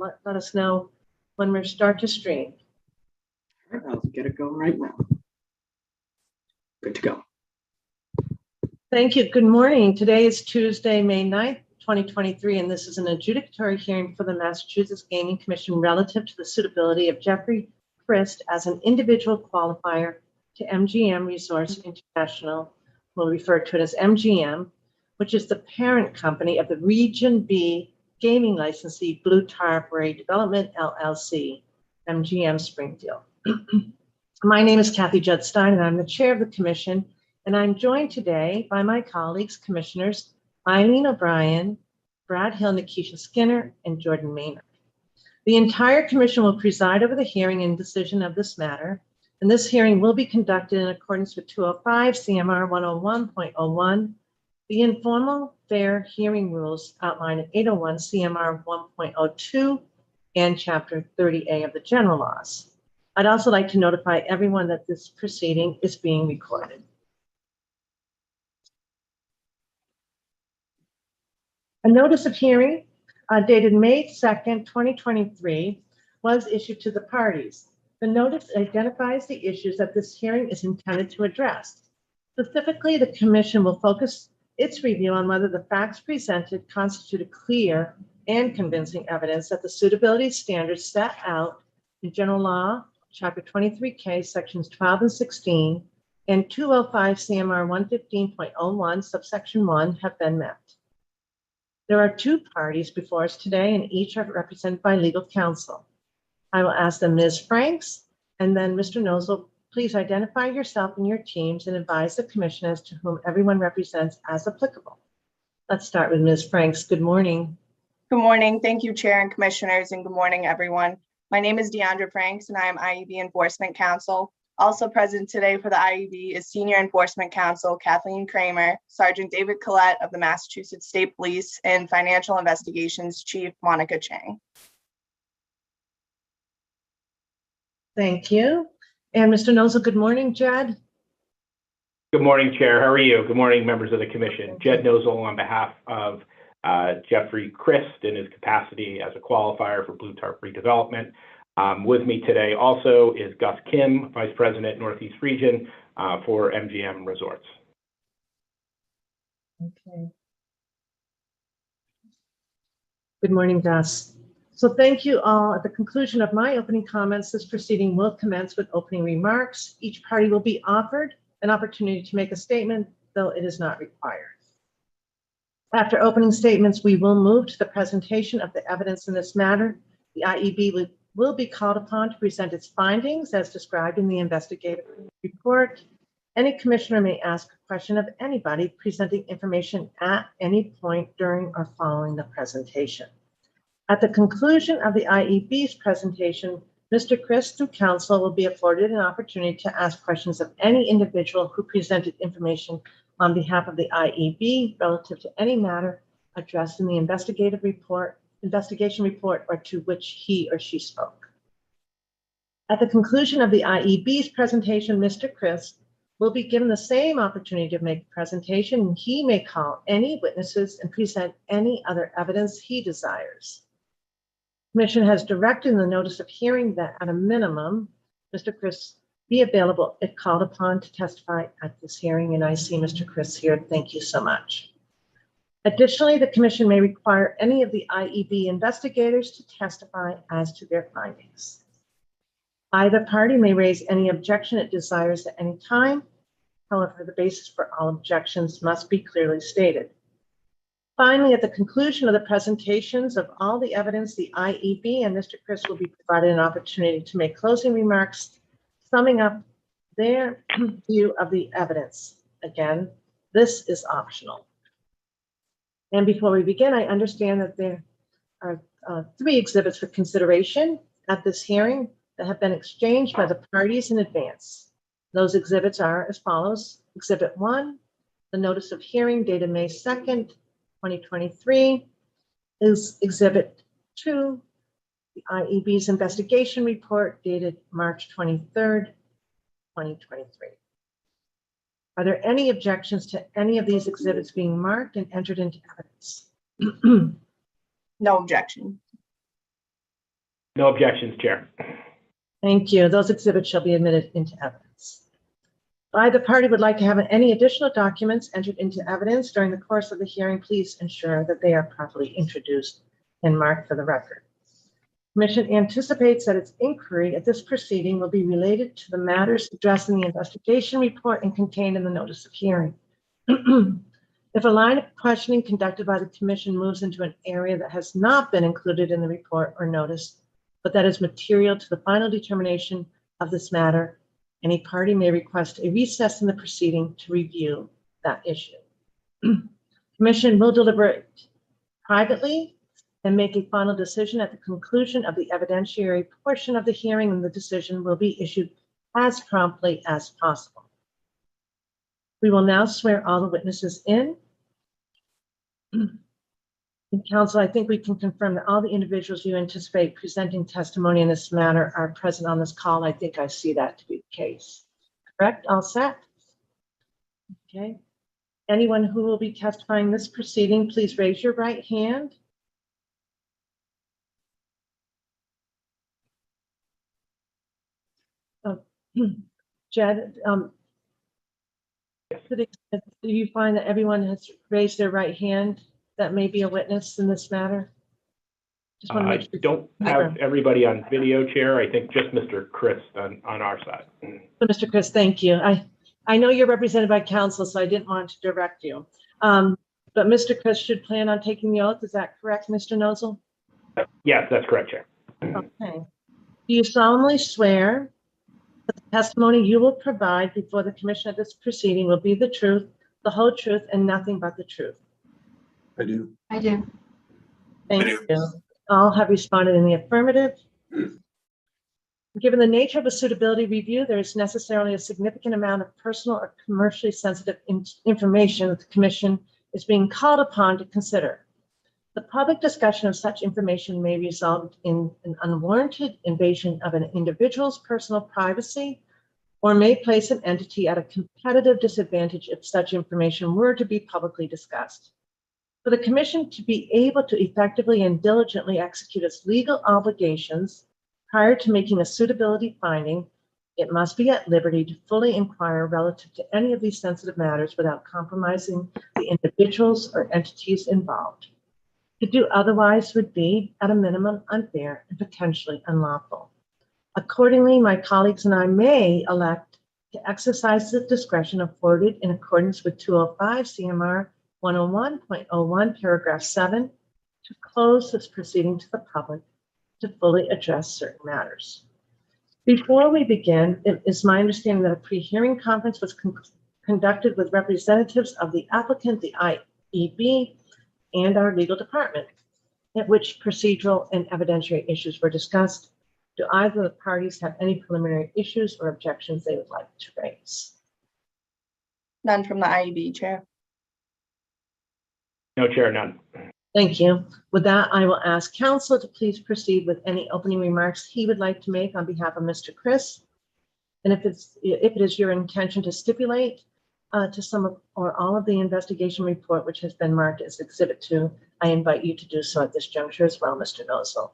let us know when we start to stream. All right, I'll get it going right now. Good to go. Thank you. Good morning. Today is Tuesday, May 9th, 2023, and this is an adjudicatory hearing for the Massachusetts Gaming Commission relative to the suitability of Jeffrey Christ as an individual qualifier to MGM Resorts International. We'll refer to it as MGM, which is the parent company of the Region B gaming licensee Blue Tarpray Development LLC, MGM Springfield. My name is Kathy Judd-Stein, and I'm the chair of the commission, and I'm joined today by my colleagues, Commissioners Eileen O'Brien, Brad Hill, Nikisha Skinner, and Jordan Maynard. The entire commission will preside over the hearing and decision of this matter, and this hearing will be conducted in accordance with 205 CMR 101.01, the informal fair hearing rules outlined in 801 CMR 1.02, and Chapter 30A of the general laws. I'd also like to notify everyone that this proceeding is being recorded. A notice of hearing dated May 2nd, 2023 was issued to the parties. The notice identifies the issues that this hearing is intended to address. Specifically, the commission will focus its review on whether the facts presented constitute clear and convincing evidence that the suitability standards set out in General Law, Chapter 23K, Sections 12 and 16, and 205 CMR 115.01, subsection 1 have been met. There are two parties before us today, and each are represented by legal counsel. I will ask them, Ms. Franks, and then Mr. Nozel, please identify yourself and your teams and advise the commission as to whom everyone represents as applicable. Let's start with Ms. Franks. Good morning. Good morning. Thank you, Chair and Commissioners, and good morning, everyone. My name is Deandra Franks, and I am IEB Enforcement Counsel. Also present today for the IEB is Senior Enforcement Counsel Kathleen Kramer, Sergeant David Collette of the Massachusetts State Police, and Financial Investigations Chief Monica Chang. Thank you. And Mr. Nozel, good morning. Jed? Good morning, Chair. How are you? Good morning, members of the Commission. Jed Nozel on behalf of Jeffrey Christ in his capacity as a qualifier for Blue Tarpray Development. With me today also is Gus Kim, Vice President, Northeast Region for MGM Resorts. Okay. Good morning, Gus. So thank you all. At the conclusion of my opening comments, this proceeding will commence with opening remarks. Each party will be offered an opportunity to make a statement, though it is not required. After opening statements, we will move to the presentation of the evidence in this matter. The IEB will be called upon to present its findings as described in the investigative report. Any commissioner may ask a question of anybody presenting information at any point during or following the presentation. At the conclusion of the IEB's presentation, Mr. Christ, through counsel, will be afforded an opportunity to ask questions of any individual who presented information on behalf of the IEB relative to any matter addressed in the investigation report or to which he or she spoke. At the conclusion of the IEB's presentation, Mr. Christ will be given the same opportunity to make a presentation, and he may call any witnesses and present any other evidence he desires. The Commission has directed in the notice of hearing that at a minimum, Mr. Christ be available if called upon to testify at this hearing, and I see Mr. Christ here. Thank you so much. Additionally, the Commission may require any of the IEB investigators to testify as to their findings. Either party may raise any objection it desires at any time. However, the basis for all objections must be clearly stated. Finally, at the conclusion of the presentations of all the evidence, the IEB and Mr. Christ will be provided an opportunity to make closing remarks, summing up their view of the evidence. Again, this is optional. And before we begin, I understand that there are 3 exhibits for consideration at this hearing that have been exchanged by the parties in advance. Those exhibits are as follows. Exhibit 1, the notice of hearing dated May 2nd, 2023, is Exhibit 2, the IEB's investigation report dated March 23rd, 2023. Are there any objections to any of these exhibits being marked and entered into evidence? No objection. No objections, Chair. Thank you. Those exhibits shall be admitted into evidence. If either party would like to have any additional documents entered into evidence during the course of the hearing, please ensure that they are properly introduced and marked for the record. Commission anticipates that its inquiry at this proceeding will be related to the matters addressed in the investigation report and contained in the notice of hearing. If a line of questioning conducted by the Commission moves into an area that has not been included in the report or notice, but that is material to the final determination of this matter, any party may request a recess in the proceeding to review that issue. Commission will deliberate privately and make a final decision at the conclusion of the evidentiary portion of the hearing, and the decision will be issued as promptly as possible. We will now swear all the witnesses in. And Council, I think we can confirm that all the individuals you anticipate presenting testimony in this matter are present on this call. I think I see that to be the case. Correct? All set? Okay. Anyone who will be testifying this proceeding, please raise your right hand. Jed, do you find that everyone has raised their right hand that may be a witness in this matter? Just want to make sure. I don't have everybody on video, Chair. I think just Mr. Chris on our side. So, Mr. Chris, thank you. I know you're represented by counsel, so I didn't want to direct you. But Mr. Chris should plan on taking the oath. Is that correct, Mr. Nozel? Yes, that's correct, Chair. Okay. Do you solemnly swear that the testimony you will provide before the commission of this proceeding will be the truth, the whole truth, and nothing but the truth? I do. I do. Thank you. All have responded in the affirmative. Given the nature of a suitability review, there is necessarily a significant amount of personal or commercially sensitive information that the commission is being called upon to consider. The public discussion of such information may result in an unwarranted invasion of an individual's personal privacy, or may place an entity at a competitive disadvantage if such information were to be publicly discussed. For the commission to be able to effectively and diligently execute its legal obligations prior to making a suitability finding, it must be at liberty to fully inquire relative to any of these sensitive matters without compromising the individuals or entities involved. To do otherwise would be, at a minimum, unfair and potentially unlawful. Accordingly, my colleagues and I may elect to exercise the discretion afforded in accordance with 205 CMR 101.01 paragraph 7 to close this proceeding to the public to fully address certain matters. Before we begin, it is my understanding that a pre-hearing conference was conducted with representatives of the applicant, the IEB, and our legal department, at which procedural and evidentiary issues were discussed. Do either of the parties have any preliminary issues or objections they would like to raise? None from the IEB, Chair. No, Chair, none. Thank you. With that, I will ask counsel to please proceed with any opening remarks he would like to make on behalf of Mr. Chris. And if it is your intention to stipulate to some of or all of the investigation report, which has been marked as Exhibit 2, I invite you to do so at this juncture as well, Mr. Nozel.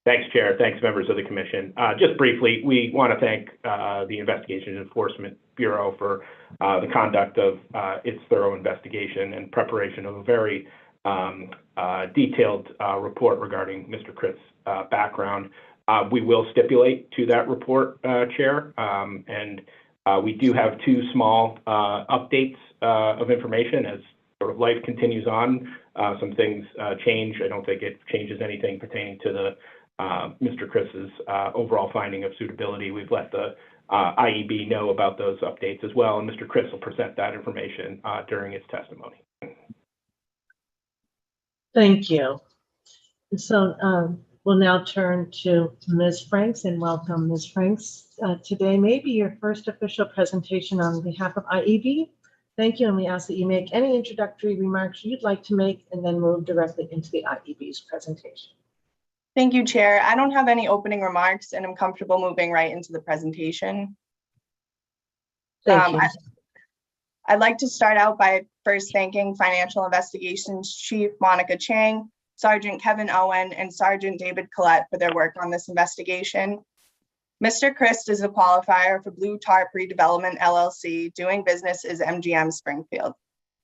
Thanks, Chair. Thanks, members of the Commission. Just briefly, we want to thank the Investigation Enforcement Bureau for the conduct of its thorough investigation and preparation of a very detailed report regarding Mr. Chris' background. We will stipulate to that report, Chair, and we do have two small updates of information as sort of life continues on. Some things change. I don't think it changes anything pertaining to the Mr. Chris's overall finding of suitability. We've let the IEB know about those updates as well, and Mr. Chris will present that information during his testimony. Thank you. So we'll now turn to Ms. Franks, and welcome, Ms. Franks. Today may be your first official presentation on behalf of IEB. Thank you, and we ask that you make any introductory remarks you'd like to make and then move directly into the IEB's presentation. Thank you, Chair. I don't have any opening remarks and I'm comfortable moving right into the presentation. Thank you. I'd like to start out by first thanking Financial Investigations Chief Monica Chang Sergeant Kevin Owen, and Sergeant David Collette for their work on this investigation. Mr. Christ is a qualifier for Blue Tarp Redevelopment LLC, doing business as MGM Springfield.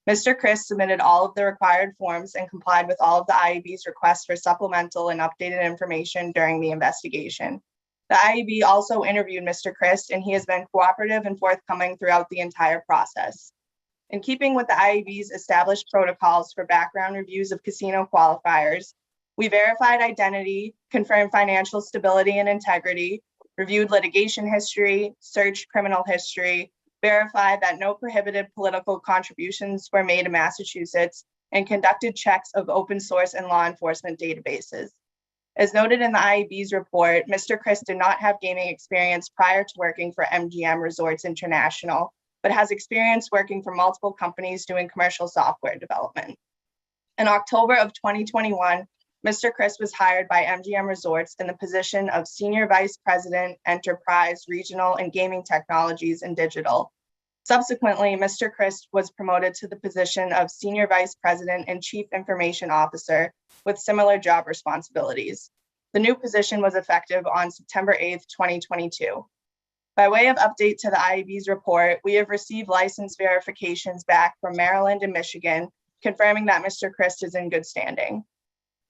Mr. Christ submitted all of the required forms and complied with all of the IEB's requests for supplemental and updated information during the investigation. The IEB also interviewed Mr. Christ, and he has been cooperative and forthcoming throughout the entire process. In keeping with the IEB's established protocols for background reviews of casino qualifiers, we verified identity, confirmed financial stability and integrity, reviewed litigation history, searched criminal history, verified that no prohibited political contributions were made in Massachusetts, and conducted checks of open source and law enforcement databases. As noted in the IEB's report, Mr. Christ did not have gaming experience prior to working for MGM Resorts International, but has experience working for multiple companies doing commercial software development. In October of 2021, Mr. Christ was hired by MGM Resorts in the position of Senior Vice President, Enterprise, Regional, and Gaming Technologies and Digital. Subsequently, Mr. Christ was promoted to the position of Senior Vice President and Chief Information Officer with similar job responsibilities. The new position was effective on September 8th, 2022. By way of update to the IEB's report, we have received license verifications back from Maryland and Michigan, confirming that Mr. Christ is in good standing.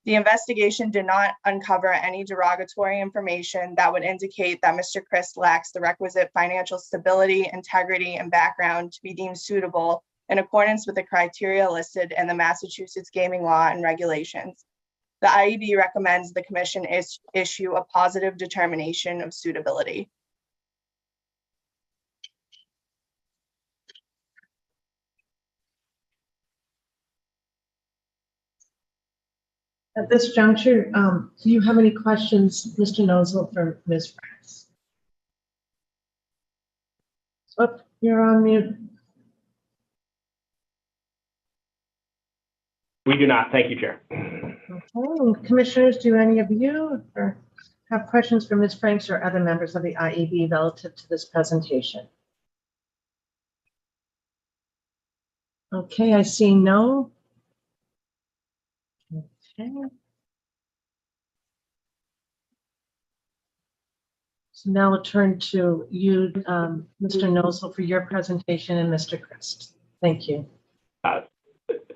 The investigation did not uncover any derogatory information that would indicate that Mr. Christ lacks the requisite financial stability, integrity, and background to be deemed suitable in accordance with the criteria listed in the Massachusetts gaming law and regulations. The IEB recommends the Commission issue a positive determination of suitability. At this juncture, do you have any questions, Mr. Nozel, for Ms. Franks? Oh, you're on mute. We do not. Thank you, Chair. Okay. Commissioners, do any of you have questions for Ms. Franks or other members of the IEB relative to this presentation? Okay, I see no. Okay. So now we'll turn to you, Mr. Nozel, for your presentation, and Mr. Christ. Thank you.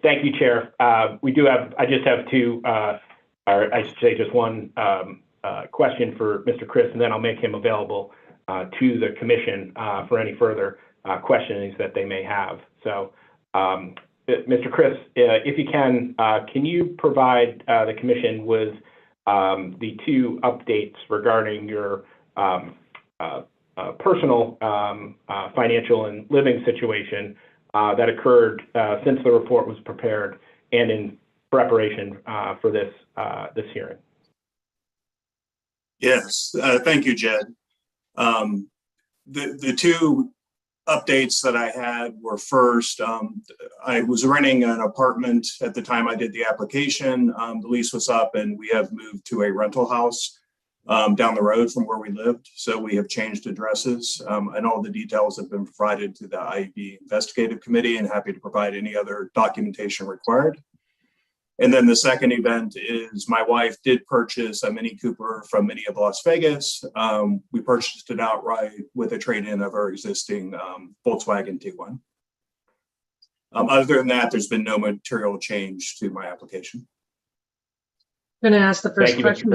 Thank you, Chair. I just have two, or I should say just one question for Mr. Christ, and then I'll make him available to the Commission for any further questionings that they may have. So, Mr. Christ, if you can you provide the Commission with the two updates regarding your personal financial and living situation that occurred since the report was prepared and in preparation for this hearing? Yes, thank you, Jed. The two updates that I had were first, I was renting an apartment at the time I did the application. The lease was up and we have moved to a rental house down the road from where we lived. So we have changed addresses and all the details have been provided to the IEB Investigative Committee, and happy to provide any other documentation required. And then the second event is my wife did purchase a Mini Cooper from Mini of Las Vegas. We purchased it outright with a trade-in of our existing Volkswagen Tiguan. Other than that, there's been no material change to my application. I'm going to ask the first you, question.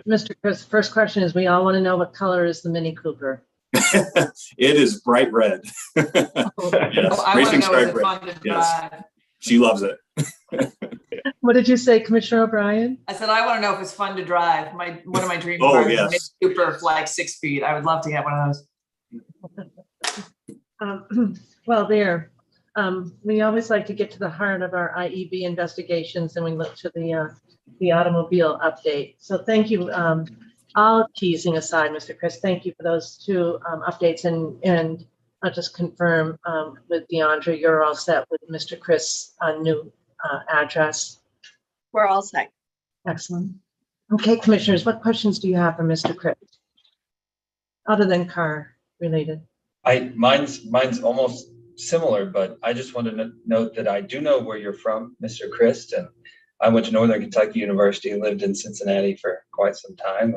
Mr. Chris, first question is, we all want to know what color is the Mini Cooper? It is bright red. Racing stripe red. Yes. She loves it. What did you say, Commissioner O'Brien? I said, I want to know if it's fun to drive. One of my dream Oh, cars yes. is a Mini Cooper for like 6 feet. I would love to get one of those. Well, we always like to get to the heart of our IEB investigations, and we look to the automobile update. So thank you. All teasing aside, Mr. Chris, thank you for those two updates, and I'll just confirm with Deandra, you're all set with Mr. Chris' new address. We're all set. Excellent. Okay, Commissioners, what questions do you have for Mr. Chris, other than car related? Mine's almost similar, but I just want to note that I do know where you're from, Mr. Christ, and I went to Northern Kentucky University and lived in Cincinnati for quite some time,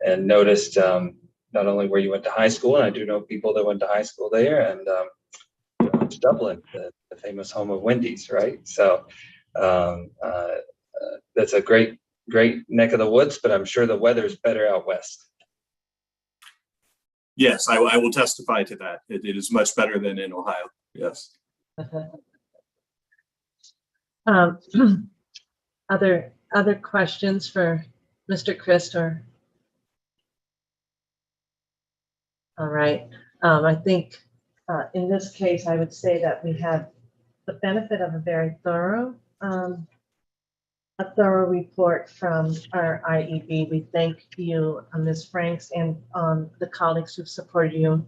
and noticed not only where you went to high school, and I do know people that went to high school there, and it's Dublin, the famous home of Wendy's, right? So that's a great neck of the woods, but I'm sure the weather's better out west. Yes, I will testify to that. It is much better than in Ohio. Yes. Other questions for Mr. Christ? Or all right. I think in this case, I would say that we have the benefit of a very thorough report from our IEB. We thank you, Ms. Franks, and the colleagues who've supported you,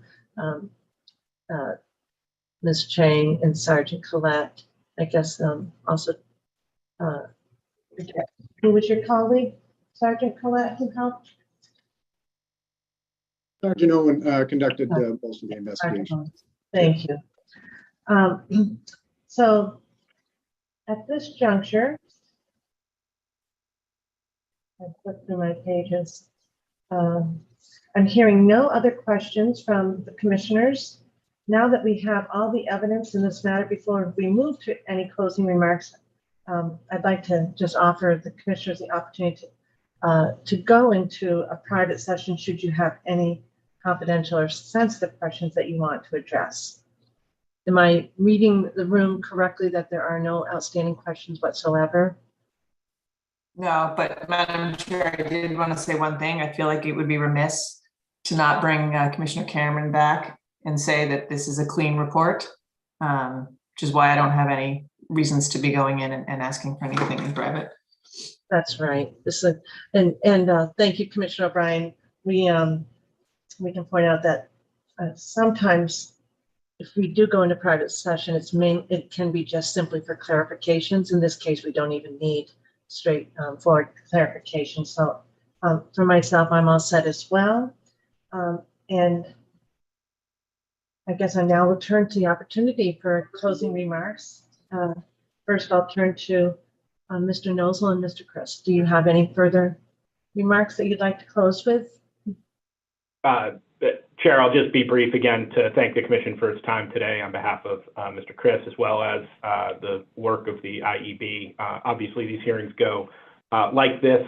Ms. Chang and Sergeant Collette. I guess also, who was your colleague, Sergeant Collette, who helped? Sergeant Owen conducted most of the investigation. Thank you. So at this juncture, I flipped through my pages. I'm hearing no other questions from the commissioners. Now that we have all the evidence in this matter, before we move to any closing remarks, I'd like to just offer the commissioners the opportunity to go into a private session should you have any confidential or sensitive questions that you want to address. Am I reading the room correctly that there are no outstanding questions whatsoever? No, but Madam Chair, I did want to say one thing. I feel like it would be remiss to not bring Commissioner Cameron back and say that this is a clean report, which is why I don't have any reasons to be going in and asking for anything in private. That's right. This is, and thank you, Commissioner O'Brien. We can point out that sometimes if we do go into private session, it can be just simply for clarifications. In this case, we don't even need straightforward clarification. So for myself, I'm all set as well. And I guess I now will turn to the opportunity for closing remarks. First, I'll turn to Mr. Nosel and Mr. Chris. Do you have any further remarks that you'd like to close with? Chair, I'll just be brief again to thank the Commission for its time today on behalf of Mr. Chris, as well as the work of the IEB. Obviously, these hearings go like this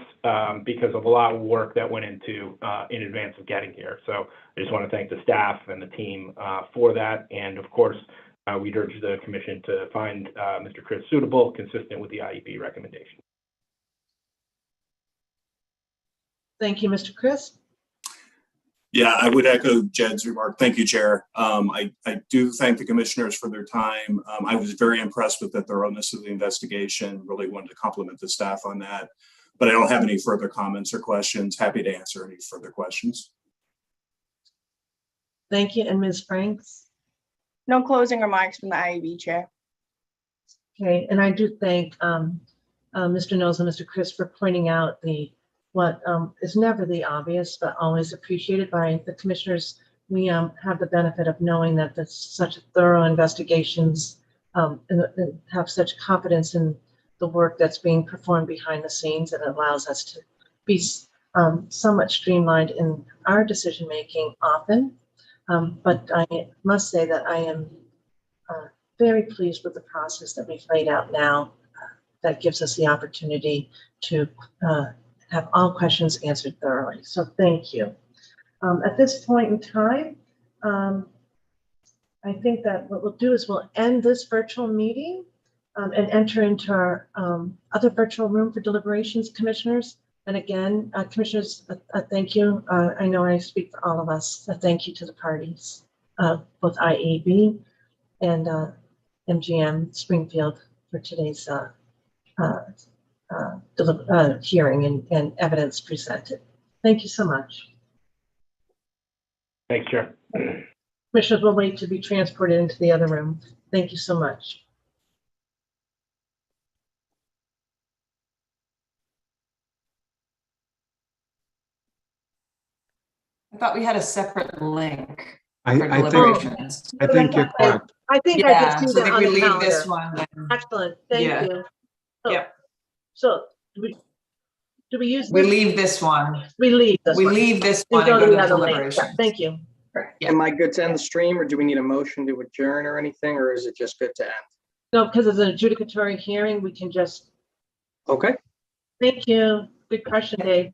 because of a lot of work that went into in advance of getting here. So I just want to thank the staff and the team for that. And of course, we'd urge the Commission to find Mr. Chris suitable, consistent with the IEB recommendation. Thank you, Mr. Chris. Yeah, I would echo Jed's remark. Thank you, Chair. I do thank the commissioners for their time. I was very impressed with the thoroughness of the investigation. Really wanted to compliment the staff on that. But I don't have any further comments or questions. Happy to answer any further questions. Thank you. And Ms. Franks? No closing remarks from the IEB Chair. Okay, and I do thank Mr. Knowles and Mr. Chris for pointing out what is never the obvious, but always appreciated by the commissioners. We have the benefit of knowing that there's such thorough investigations and have such confidence in the work that's being performed behind the scenes, and it allows us to be somewhat streamlined in our decision-making often. But I must say that I am very pleased with the process that we've laid out now that gives us the opportunity to have all questions answered thoroughly. So thank you. At this point in time, I think that what we'll do is we'll end this virtual meeting and enter into our other virtual room for deliberations, commissioners. And again, commissioners, thank you. I know I speak for all of us. Thank you to the parties, both IEB and MGM Springfield for today's hearing and evidence presented. Thank you so much. Thanks, Chair. Commissioners will wait to be transported into the other room. Thank you so much. I thought we had a separate link I for think deliberations. you're correct. I think I Yeah, did see so I that on think we the leave this calendar. one. Then. Excellent. Thank Yeah. you. So Yep. So do we use? We this? leave this one. We leave this We one. leave this We one and go the to other lane. deliberation. Yeah, thank you. Yeah. Am I good to end the stream, or do we need a motion to adjourn or anything, or is it just good to end? No, because it's an adjudicatory hearing, we can just, Okay. thank you. Good question, Dave.